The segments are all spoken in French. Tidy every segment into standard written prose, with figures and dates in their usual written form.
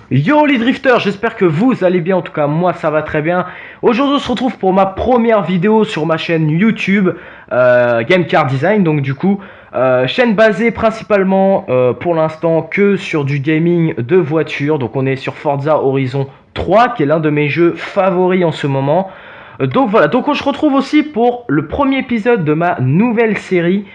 Yo les drifters, j'espère que vous allez bien, en tout cas moi ça va très bien. Aujourd'hui on se retrouve pour ma première vidéo sur ma chaîne YouTube Game Car Design, donc du coup chaîne basée principalement pour l'instant que sur du gaming de voiture. Donc on est sur Forza Horizon 3 qui est l'un de mes jeux favoris en ce moment. Donc voilà, donc on se retrouve aussi pour le premier épisode de ma nouvelle série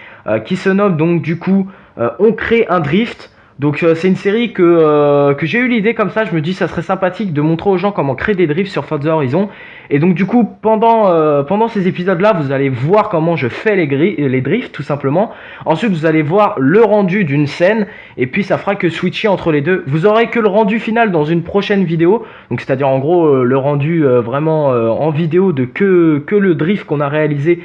qui se nomme donc du coup On crée un drift. Donc c'est une série que j'ai eu l'idée comme ça, je me dis ça serait sympathique de montrer aux gens comment créer des drifts sur Forza Horizon. Et donc du coup pendant ces épisodes là vous allez voir comment je fais les drifts tout simplement. Ensuite vous allez voir le rendu d'une scène et puis ça fera que switcher entre les deux. Vous aurez que le rendu final dans une prochaine vidéo. Donc c'est à dire en gros le rendu vraiment en vidéo de que le drift qu'on a réalisé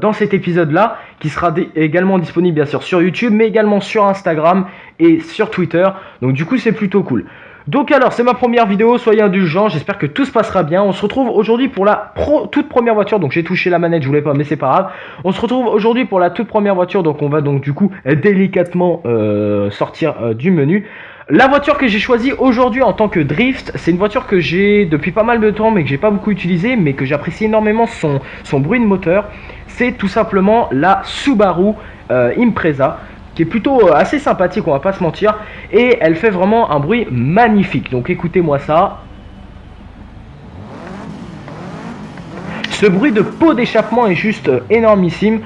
dans cet épisode là qui sera également disponible bien sûr sur YouTube mais également sur Instagram et sur Twitter. Donc du coup c'est plutôt cool. Donc alors c'est ma première vidéo, soyez indulgents, j'espère que tout se passera bien. On se retrouve aujourd'hui pour la toute première voiture. Donc j'ai touché la manette, je voulais pas mais c'est pas grave. On se retrouve aujourd'hui pour la toute première voiture. Donc on va donc du coup délicatement sortir du menu. La voiture que j'ai choisie aujourd'hui en tant que drift, c'est une voiture que j'ai depuis pas mal de temps mais que j'ai pas beaucoup utilisée, mais que j'apprécie énormément son bruit de moteur. C'est tout simplement la Subaru Impreza, qui est plutôt assez sympathique, on va pas se mentir, et elle fait vraiment un bruit magnifique. Donc écoutez-moi ça. Ce bruit de pot d'échappement est juste énormissime.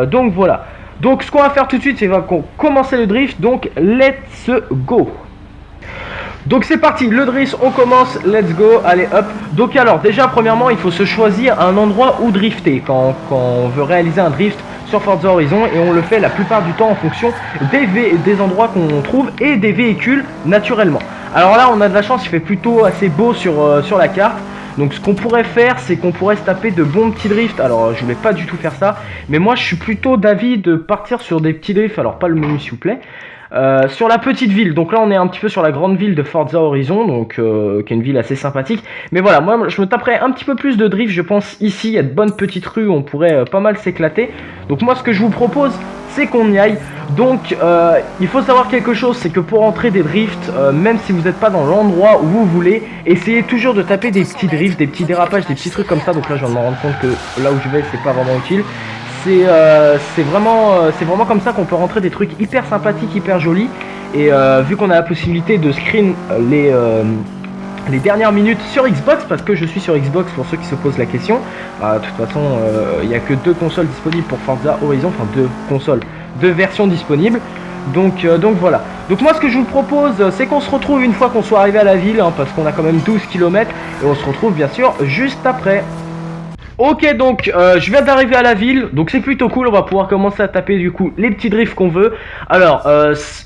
Donc voilà. Donc ce qu'on va faire tout de suite, c'est qu'on commence le drift. Donc let's go. Donc c'est parti, le drift, on commence, let's go, allez hop. Donc alors déjà premièrement il faut se choisir un endroit où drifter quand on veut réaliser un drift sur Forza Horizon, et on le fait la plupart du temps en fonction des endroits qu'on trouve et des véhicules naturellement. Alors là on a de la chance, il fait plutôt assez beau sur la carte. Donc ce qu'on pourrait faire, c'est qu'on pourrait se taper de bons petits drifts. Alors je voulais pas du tout faire ça, mais moi je suis plutôt d'avis de partir sur des petits drifts. Alors pas le menu s'il vous plaît. Sur la petite ville, donc là on est un petit peu sur la grande ville de Forza Horizon, donc qui est une ville assez sympathique. Mais voilà, moi je me taperais un petit peu plus de drift, je pense ici, il y a de bonnes petites rues où on pourrait pas mal s'éclater. Donc moi ce que je vous propose, c'est qu'on y aille. Donc il faut savoir quelque chose, c'est que pour entrer des drifts, même si vous n'êtes pas dans l'endroit où vous voulez, essayez toujours de taper des petits drifts, des petits dérapages, des petits trucs comme ça. Donc là je viens de me rendre compte que là où je vais c'est pas vraiment utile. C'est vraiment comme ça qu'on peut rentrer des trucs hyper sympathiques, hyper jolis. Et vu qu'on a la possibilité de screen les dernières minutes sur Xbox, parce que je suis sur Xbox pour ceux qui se posent la question. De toute façon, il n'y a que 2 consoles disponibles pour Forza Horizon, enfin 2 versions disponibles. Donc voilà. Donc moi ce que je vous propose, c'est qu'on se retrouve une fois qu'on soit arrivé à la ville, hein, parce qu'on a quand même 12 km, et on se retrouve bien sûr juste après. Ok, donc je viens d'arriver à la ville, donc c'est plutôt cool, on va pouvoir commencer à taper du coup les petits drifts qu'on veut. Alors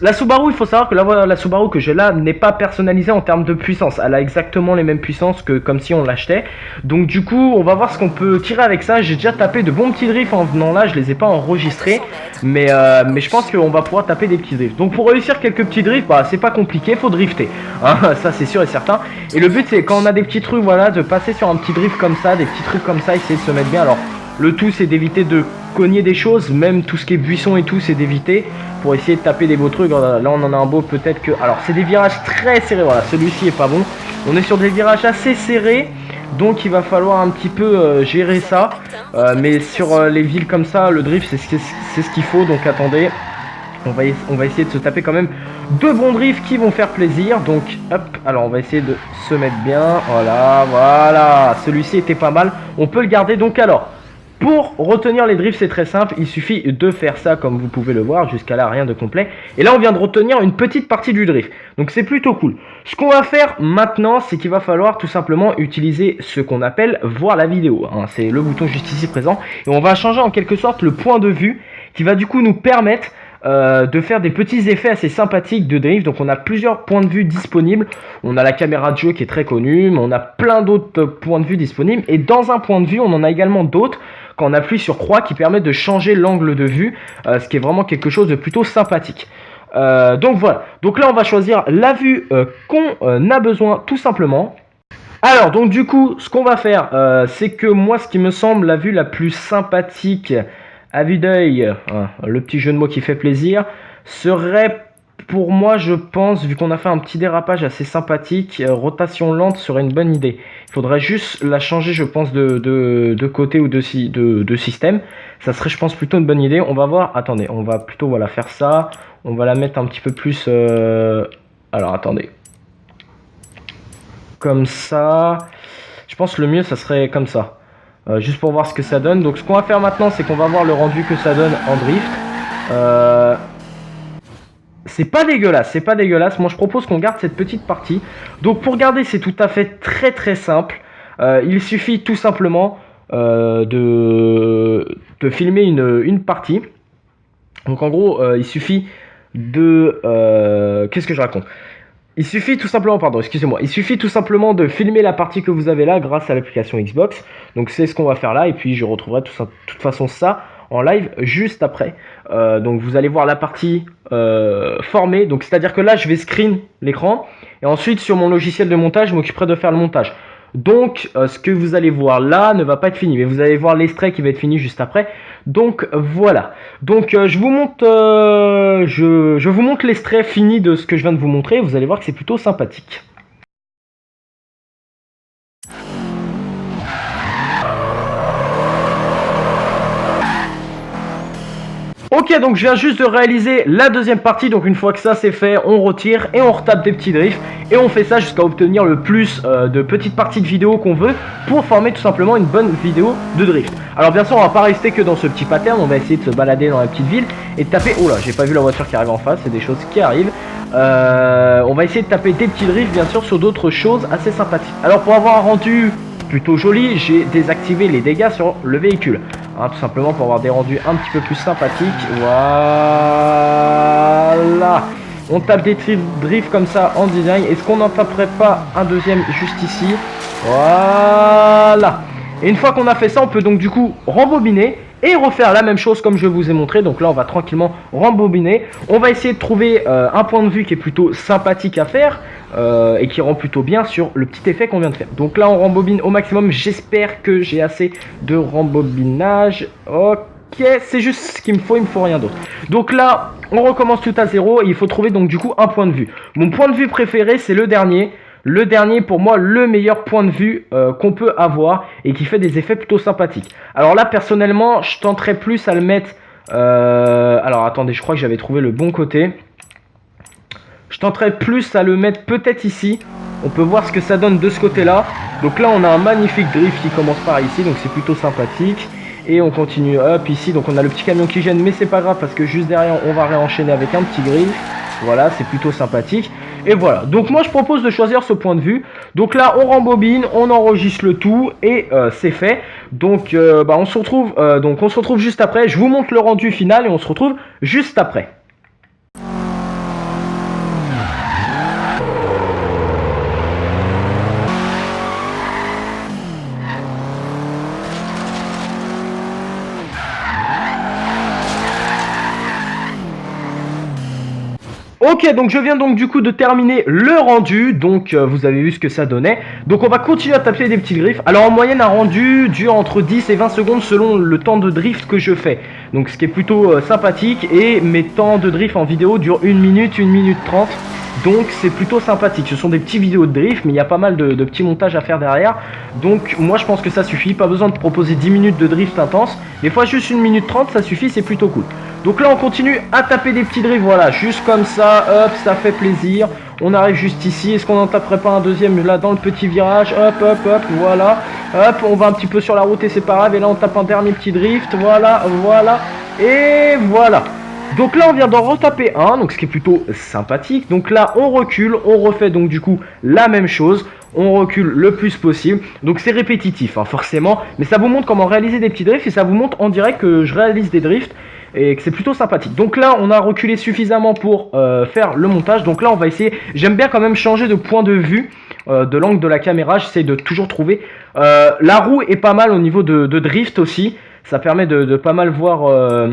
la Subaru, il faut savoir que la Subaru que j'ai là n'est pas personnalisée en termes de puissance, elle a exactement les mêmes puissances que comme si on l'achetait. Donc du coup on va voir ce qu'on peut tirer avec ça. J'ai déjà tapé de bons petits drifts en venant là, je les ai pas enregistrés, mais je pense qu'on va pouvoir taper des petits drifts. Donc pour réussir quelques petits drifts, bah c'est pas compliqué, faut drifter, hein, ça c'est sûr et certain. Et le but c'est quand on a des petits trucs, voilà, de passer sur un petit drift comme ça, des petits trucs comme ça, essayer de se mettre bien. Alors le tout c'est d'éviter de cogner des choses, même tout ce qui est buisson et tout c'est d'éviter, pour essayer de taper des beaux trucs. Là on en a un beau, peut-être que, alors c'est des virages très serrés, voilà, celui-ci est pas bon, on est sur des virages assez serrés, donc il va falloir un petit peu gérer ça, mais sur les villes comme ça le drift c'est ce qu'il faut. Donc attendez, on va essayer de se taper quand même 2 bons drifts qui vont faire plaisir. Donc hop, alors on va essayer de se mettre bien. Voilà, celui-ci était pas mal, on peut le garder. Donc alors, pour retenir les drifts c'est très simple, il suffit de faire ça comme vous pouvez le voir, jusqu'à là rien de complet. Et là on vient de retenir une petite partie du drift, donc c'est plutôt cool. Ce qu'on va faire maintenant, c'est qu'il va falloir tout simplement utiliser ce qu'on appelle voir la vidéo, hein. C'est le bouton juste ici présent, et on va changer en quelque sorte le point de vue, qui va du coup nous permettre de faire des petits effets assez sympathiques de drift. Donc on a plusieurs points de vue disponibles, on a la caméra de jeu qui est très connue, mais on a plein d'autres points de vue disponibles, et dans un point de vue on en a également d'autres quand on appuie sur croix qui permettent de changer l'angle de vue, ce qui est vraiment quelque chose de plutôt sympathique. Donc voilà, donc là on va choisir la vue qu'on a besoin tout simplement. Alors donc du coup ce qu'on va faire, c'est que moi ce qui me semble la vue la plus sympathique à vue d'œil, le petit jeu de mots qui fait plaisir, serait pour moi, je pense, vu qu'on a fait un petit dérapage assez sympathique, rotation lente serait une bonne idée. Il faudrait juste la changer, je pense, de côté ou de système. Ça serait, je pense, plutôt une bonne idée. On va voir. Attendez, on va plutôt voilà, faire ça. On va la mettre un petit peu plus... Alors, attendez. Comme ça. Je pense que le mieux, ça serait comme ça. Juste pour voir ce que ça donne. Donc, ce qu'on va faire maintenant, c'est qu'on va voir le rendu que ça donne en drift. C'est pas dégueulasse, c'est pas dégueulasse. Moi je propose qu'on garde cette petite partie. Donc pour garder, c'est tout à fait très simple. Il suffit tout simplement de filmer une partie. Donc en gros, il suffit de... Qu'est-ce que je raconte? Il suffit tout simplement, pardon, excusez-moi, il suffit tout simplement de filmer la partie que vous avez là grâce à l'application Xbox. Donc c'est ce qu'on va faire là, et puis je retrouverai de toute façon ça en live juste après. Donc vous allez voir la partie formée, donc c'est-à-dire que là je vais screen l'écran, et ensuite sur mon logiciel de montage, je m'occuperai de faire le montage. Donc ce que vous allez voir là ne va pas être fini, mais vous allez voir l'extrait qui va être fini juste après. Donc voilà. Donc je vous montre, je vous montre l'extrait fini de ce que je viens de vous montrer. Vous allez voir que c'est plutôt sympathique. Ok, donc je viens juste de réaliser la deuxième partie. Donc une fois que ça c'est fait, on retire et on retape des petits drifts. Et on fait ça jusqu'à obtenir le plus de petites parties de vidéo qu'on veut pour former tout simplement une bonne vidéo de drift. Alors bien sûr, on va pas rester que dans ce petit pattern. On va essayer de se balader dans la petite ville et de taper... Oh là, j'ai pas vu la voiture qui arrive en face, c'est des choses qui arrivent. On va essayer de taper des petits drifts bien sûr sur d'autres choses assez sympathiques. Alors pour avoir un rendu plutôt joli, j'ai désactivé les dégâts sur le véhicule. Hein, tout simplement pour avoir des rendus un petit peu plus sympathiques. Voilà. On tape des drifts comme ça en design. Est-ce qu'on n'en taperait pas un deuxième juste ici? Voilà. Et une fois qu'on a fait ça, on peut donc du coup rembobiner et refaire la même chose comme je vous ai montré. Donc là on va tranquillement rembobiner. On va essayer de trouver un point de vue qui est plutôt sympathique à faire et qui rend plutôt bien sur le petit effet qu'on vient de faire. Donc là on rembobine au maximum. J'espère que j'ai assez de rembobinage. Ok, c'est juste ce qu'il me faut, il me faut rien d'autre. Donc là on recommence tout à zéro et il faut trouver donc du coup un point de vue. Mon point de vue préféré c'est le dernier. Le dernier, pour moi, le meilleur point de vue qu'on peut avoir et qui fait des effets plutôt sympathiques. Alors là, personnellement, je tenterais plus à le mettre... alors, attendez, je crois que j'avais trouvé le bon côté. Je tenterais plus à le mettre peut-être ici. On peut voir ce que ça donne de ce côté-là. Donc là, on a un magnifique drift qui commence par ici, donc c'est plutôt sympathique. Et on continue hop ici, donc on a le petit camion qui gêne, mais c'est pas grave parce que juste derrière, on va réenchaîner avec un petit grill. Voilà, c'est plutôt sympathique. Et voilà, donc moi je propose de choisir ce point de vue. Donc là on rembobine, on enregistre le tout et c'est fait. Donc on se retrouve juste après. Je vous montre le rendu final et on se retrouve juste après. Ok, donc je viens donc du coup de terminer le rendu, donc vous avez vu ce que ça donnait. Donc on va continuer à taper des petits drifts. Alors en moyenne un rendu dure entre 10 et 20 secondes selon le temps de drift que je fais. Donc ce qui est plutôt sympathique, et mes temps de drift en vidéo durent 1 minute, 1 minute 30. Donc c'est plutôt sympathique. Ce sont des petits vidéos de drift, mais il y a pas mal de petits montages à faire derrière. Donc moi je pense que ça suffit, pas besoin de proposer 10 minutes de drift intense. Des fois juste 1 minute 30 ça suffit, c'est plutôt cool. Donc là on continue à taper des petits drifts, voilà, juste comme ça, hop, ça fait plaisir. On arrive juste ici, est-ce qu'on n'en taperait pas un deuxième là dans le petit virage, hop, hop, hop, voilà. Hop, on va un petit peu sur la route et c'est pas grave, et là on tape un dernier petit drift, voilà, voilà, et voilà. Donc là on vient d'en retaper un, donc ce qui est plutôt sympathique. Donc là on recule, on refait donc du coup la même chose. On recule le plus possible. Donc c'est répétitif hein, forcément, mais ça vous montre comment réaliser des petits drifts. Et ça vous montre en direct que je réalise des drifts et que c'est plutôt sympathique. Donc là on a reculé suffisamment pour faire le montage. Donc là on va essayer, j'aime bien quand même changer de point de vue, de l'angle de la caméra. J'essaie de toujours trouver, la roue est pas mal au niveau de drift aussi. Ça permet de pas mal voir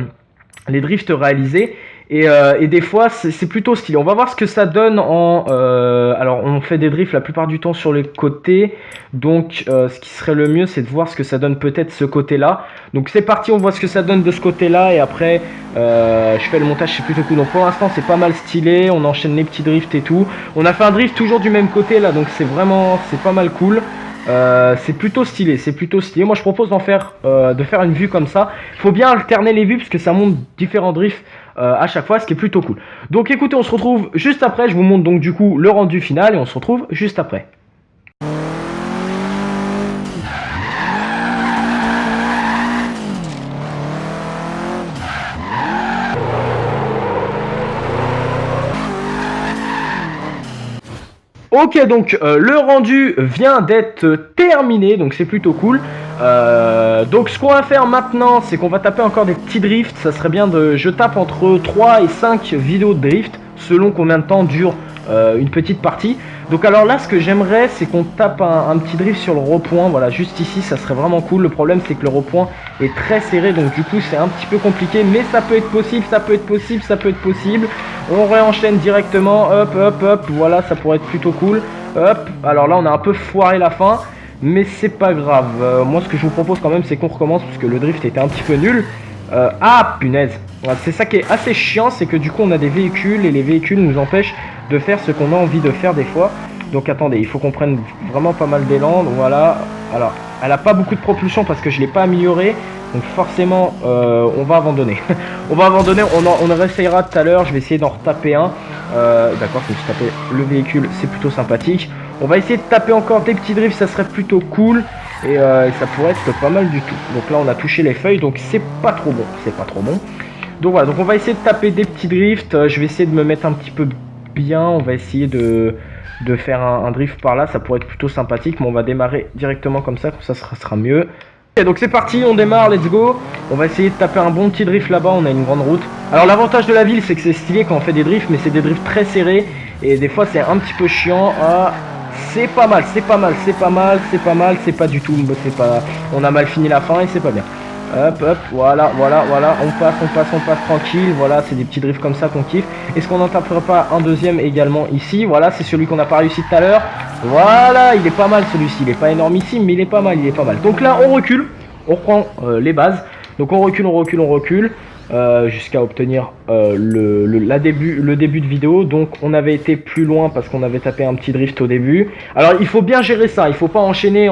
les drifts réalisés. Et des fois c'est plutôt stylé. On va voir ce que ça donne en... alors on fait des drifts la plupart du temps sur les côtés. Donc ce qui serait le mieux c'est de voir ce que ça donne peut-être ce côté là. Donc c'est parti, on voit ce que ça donne de ce côté là. Et après je fais le montage, c'est plutôt cool. Donc pour l'instant c'est pas mal stylé. On enchaîne les petits drifts et tout. On a fait un drift toujours du même côté là. Donc c'est pas mal cool. C'est plutôt stylé, c'est plutôt stylé. Moi je propose de faire une vue comme ça. Il faut bien alterner les vues parce que ça montre différents drifts à chaque fois, ce qui est plutôt cool. Donc écoutez, on se retrouve juste après. Je vous montre donc du coup le rendu final et on se retrouve juste après. Ok, donc le rendu vient d'être terminé, donc c'est plutôt cool. Donc ce qu'on va faire maintenant, c'est qu'on va taper encore des petits drifts. Ça serait bien je tape entre 3 et 5 vidéos de drift, selon combien de temps dure une petite partie. Donc alors là, ce que j'aimerais, c'est qu'on tape un petit drift sur le rond-point. Voilà, juste ici, ça serait vraiment cool. Le problème, c'est que le rond-point est très serré, donc du coup, c'est un petit peu compliqué. Mais ça peut être possible, ça peut être possible, ça peut être possible. On réenchaîne directement, hop, hop, hop. Voilà, ça pourrait être plutôt cool. Hop, alors là, on a un peu foiré la fin. Mais c'est pas grave. Moi, ce que je vous propose quand même, c'est qu'on recommence, parce que le drift était un petit peu nul. Ah, punaise. Voilà, c'est ça qui est assez chiant, c'est que du coup, on a des véhicules, et les véhicules nous empêchent de faire ce qu'on a envie de faire des fois. Donc attendez, il faut qu'on prenne vraiment pas mal d'élan. Voilà. Alors, elle a pas beaucoup de propulsion parce que je l'ai pas amélioré. Donc forcément, on va abandonner. On va abandonner, on réessayera tout à l'heure. Je vais essayer d'en retaper un. D'accord, je me suis tapé le véhicule, c'est plutôt sympathique. On va essayer de taper encore des petits drifts, ça serait plutôt cool. Et ça pourrait être pas mal du tout. Donc là, on a touché les feuilles, donc c'est pas trop bon. C'est pas trop bon. Donc voilà, donc on va essayer de taper des petits drifts. Je vais essayer de me mettre un petit peu bien. On va essayer de faire un drift par là, ça pourrait être plutôt sympathique, mais on va démarrer directement comme ça sera mieux. Ok, donc c'est parti, on démarre, let's go. On va essayer de taper un bon petit drift là-bas, on a une grande route. Alors l'avantage de la ville, c'est que c'est stylé quand on fait des drifts, mais c'est des drifts très serrés, et des fois c'est un petit peu chiant. Ah, c'est pas mal, c'est pas mal, c'est pas mal, c'est pas mal, c'est pas du tout, c'est pas... On a mal fini la fin et c'est pas bien. Hop, hop, voilà, voilà, voilà, on passe tranquille, voilà, c'est des petits drifts comme ça qu'on kiffe. Est-ce qu'on n'en taperait pas un deuxième également ici? Voilà, c'est celui qu'on n'a pas réussi tout à l'heure. Voilà, il est pas mal celui-ci, il est pas énormissime, mais il est pas mal, il est pas mal. Donc là, on recule, on reprend les bases. Donc on recule, on recule, on recule, jusqu'à obtenir le début de vidéo. Donc on avait été plus loin parce qu'on avait tapé un petit drift au début. Alors il faut bien gérer ça, il faut pas enchaîner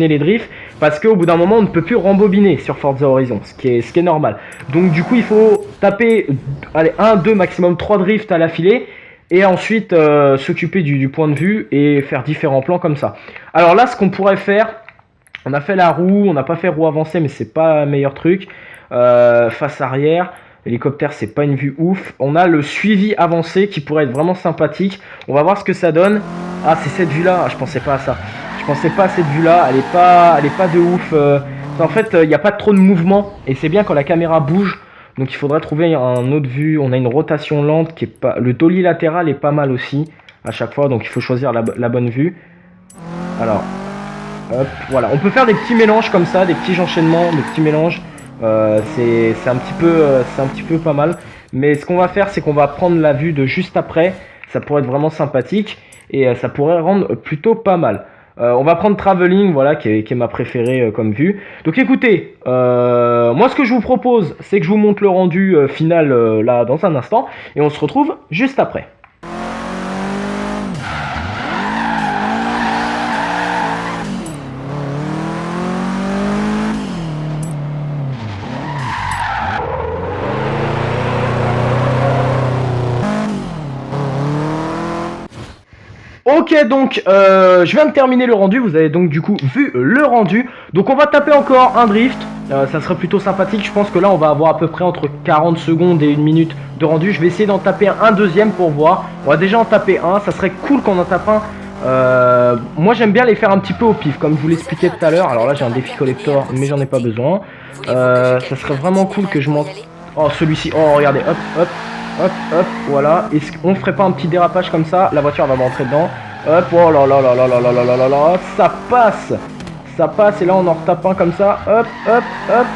les drifts, parce qu'au bout d'un moment on ne peut plus rembobiner sur Forza Horizon, ce qui est normal. Donc du coup il faut taper allez, 1, 2, maximum 3 drifts à l'affilée, et ensuite s'occuper du point de vue et faire différents plans comme ça. Alors là, ce qu'on pourrait faire, on a fait la roue, on n'a pas fait roue avancée, mais c'est pas le meilleur truc. Face arrière, hélicoptère, c'est pas une vue ouf. On a le suivi avancé qui pourrait être vraiment sympathique. On va voir ce que ça donne. Ah, c'est cette vue là, je pensais pas à ça. Je pensais pas à cette vue là, elle est pas de ouf. En fait, il n'y a pas trop de mouvement, et c'est bien quand la caméra bouge. Donc il faudrait trouver un autre vue. On a une rotation lente qui est pas... Le dolly latéral est pas mal aussi à chaque fois, donc il faut choisir la bonne vue. Alors, hop, voilà. On peut faire des petits mélanges comme ça, des petits enchaînements, des petits mélanges. C'est un petit peu pas mal. Mais ce qu'on va faire, c'est qu'on va prendre la vue de juste après. Ça pourrait être vraiment sympathique et ça pourrait rendre plutôt pas mal. On va prendre Traveling, voilà, qui est ma préférée comme vue. Donc écoutez, moi ce que je vous propose, c'est que je vous montre le rendu final là dans un instant, et on se retrouve juste après. Ok, donc je viens de terminer le rendu, vous avez donc du coup vu le rendu. Donc on va taper encore un drift, ça serait plutôt sympathique. Je pense que là on va avoir à peu près entre 40 secondes et 1 minute de rendu. Je vais essayer d'en taper un deuxième pour voir. On va déjà en taper un, ça serait cool qu'on en tape un. Moi j'aime bien les faire un petit peu au pif, comme je vous l'expliquais tout à l'heure. Alors là j'ai un défi collector, mais j'en ai pas besoin. Ça serait vraiment cool que je monte... Oh celui-ci, oh regardez, hop, hop. Hop, hop, voilà. Est-ce qu'on ferait pas un petit dérapage comme ça? La voiture va m'entrer dedans. Hop, oh là là là là là là là là là là. Ça passe. Ça passe, et là on en retape un comme ça. Hop, hop, hop.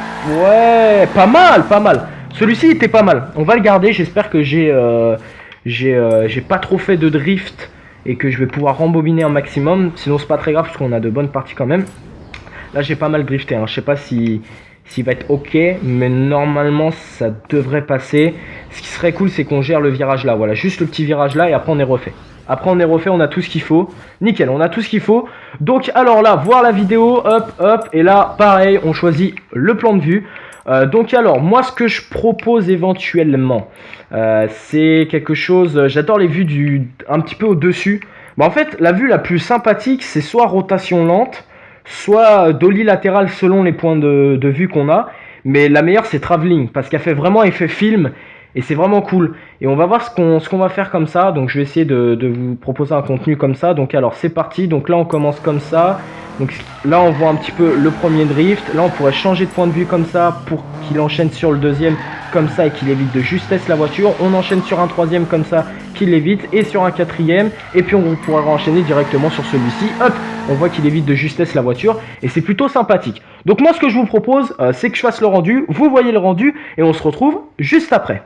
Ouais, pas mal, pas mal. Celui-ci était pas mal, on va le garder, j'espère que j'ai pas trop fait de drift et que je vais pouvoir rembobiner un maximum, sinon c'est pas très grave parce qu'on a de bonnes parties quand même. Là j'ai pas mal drifté, hein. Je sais pas s'il va être ok, mais normalement ça devrait passer. Ce qui serait cool c'est qu'on gère le virage là, voilà, juste le petit virage là et après on est refait. Après on est refait, on a tout ce qu'il faut, nickel, on a tout ce qu'il faut. Donc alors là, voir la vidéo, hop, hop, et là pareil, on choisit le plan de vue. Donc alors, moi ce que je propose éventuellement, c'est quelque chose, j'adore les vues un petit peu au-dessus. Bon, en fait, la vue la plus sympathique, c'est soit rotation lente, soit dolly latéral selon les points de vue qu'on a. Mais la meilleure, c'est travelling, parce qu'elle fait vraiment effet film, et c'est vraiment cool. Et on va voir ce qu'on va faire comme ça, donc je vais essayer de vous proposer un contenu comme ça. Donc alors, c'est parti, donc là on commence comme ça. Donc là on voit un petit peu le premier drift, là on pourrait changer de point de vue comme ça pour qu'il enchaîne sur le deuxième comme ça et qu'il évite de justesse la voiture. On enchaîne sur un troisième comme ça qu'il évite et sur un quatrième et puis on pourra enchaîner directement sur celui-ci. Hop, on voit qu'il évite de justesse la voiture et c'est plutôt sympathique. Donc moi ce que je vous propose c'est que je fasse le rendu, vous voyez le rendu et on se retrouve juste après.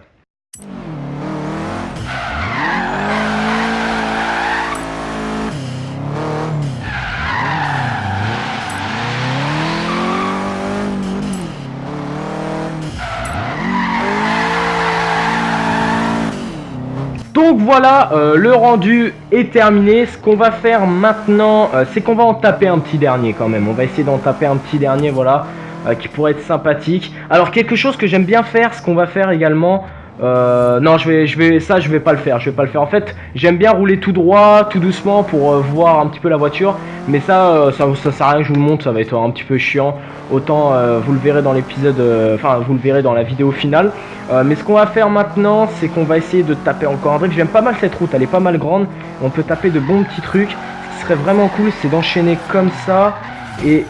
Donc voilà, le rendu est terminé. Ce qu'on va faire maintenant, c'est qu'on va en taper un petit dernier quand même. On va essayer d'en taper un petit dernier, voilà, qui pourrait être sympathique. Alors quelque chose que j'aime bien faire, ce qu'on va faire également... non, je vais pas le faire. Je vais pas le faire. En fait, j'aime bien rouler tout droit, tout doucement pour voir un petit peu la voiture. Mais ça sert à rien que je vous le montre. Ça va être un petit peu chiant. Autant vous le verrez dans l'épisode, enfin vous le verrez dans la vidéo finale. Mais ce qu'on va faire maintenant, c'est qu'on va essayer de taper encore un drift. J'aime pas mal cette route. Elle est pas mal grande. On peut taper de bons petits trucs. Ce qui serait vraiment cool, c'est d'enchaîner comme ça et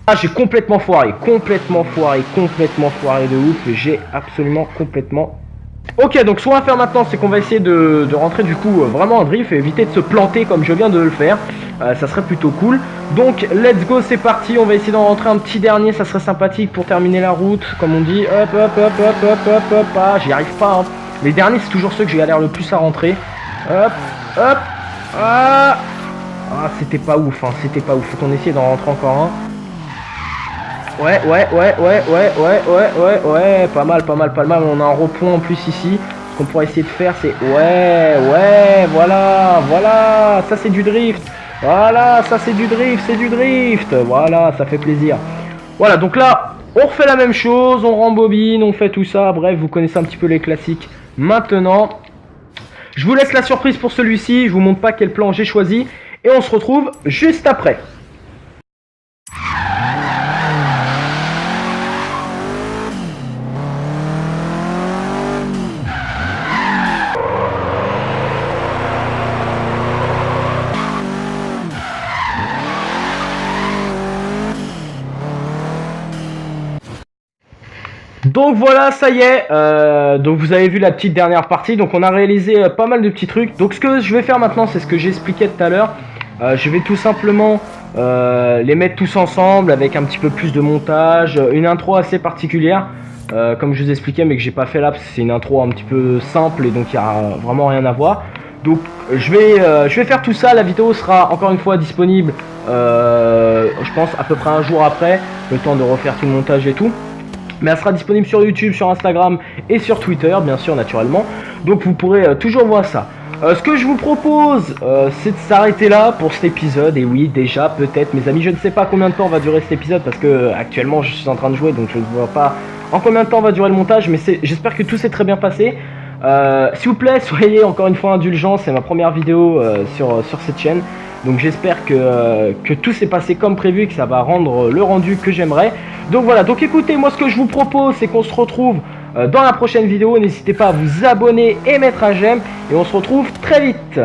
ah, j'ai complètement foiré de ouf. J'ai absolument complètement. Ok, donc ce qu'on va faire maintenant, c'est qu'on va essayer de rentrer du coup vraiment en drift et éviter de se planter comme je viens de le faire. Ça serait plutôt cool. Donc let's go, c'est parti. On va essayer d'en rentrer un petit dernier, ça serait sympathique pour terminer la route, comme on dit. Hop, hop, hop, hop, hop, hop, hop. Ah, j'y arrive pas. Hein. Les derniers, c'est toujours ceux que j'ai galère le plus à rentrer. Hop, hop. Ah, c'était pas ouf. Hein. C'était pas ouf. Faut qu'on essaye d'en rentrer encore un. Ouais, pas mal, on a un repos en plus ici. Ce qu'on pourrait essayer de faire, c'est voilà, ça c'est du drift. Voilà, ça c'est du drift, voilà, ça fait plaisir. Voilà, donc là, on refait la même chose, on rembobine, on fait tout ça. Bref, vous connaissez un petit peu les classiques. Maintenant, je vous laisse la surprise pour celui-ci. Je vous montre pas quel plan j'ai choisi et on se retrouve juste après. Donc voilà, ça y est, donc vous avez vu la petite dernière partie, donc on a réalisé pas mal de petits trucs. Donc ce que je vais faire maintenant, c'est ce que j'expliquais tout à l'heure. Je vais tout simplement les mettre tous ensemble avec un petit peu plus de montage, une intro assez particulière, comme je vous expliquais mais que j'ai pas fait là parce que c'est une intro un petit peu simple et donc il n'y a vraiment rien à voir. Donc je vais faire tout ça, la vidéo sera encore une fois disponible, je pense à peu près un jour après, le temps de refaire tout le montage et tout. Mais elle sera disponible sur YouTube, sur Instagram et sur Twitter, bien sûr, naturellement. Donc vous pourrez toujours voir ça. Ce que je vous propose, c'est de s'arrêter là pour cet épisode. Et oui, déjà, peut-être, mes amis, je ne sais pas combien de temps va durer cet épisode parce que actuellement, je suis en train de jouer, donc je ne vois pas en combien de temps va durer le montage. Mais j'espère que tout s'est très bien passé. S'il vous plaît, soyez encore une fois indulgents. C'est ma première vidéo sur cette chaîne. Donc j'espère que tout s'est passé comme prévu et que ça va rendre le rendu que j'aimerais. Donc voilà, donc écoutez, moi ce que je vous propose, c'est qu'on se retrouve dans la prochaine vidéo. N'hésitez pas à vous abonner et mettre un j'aime. Et on se retrouve très vite.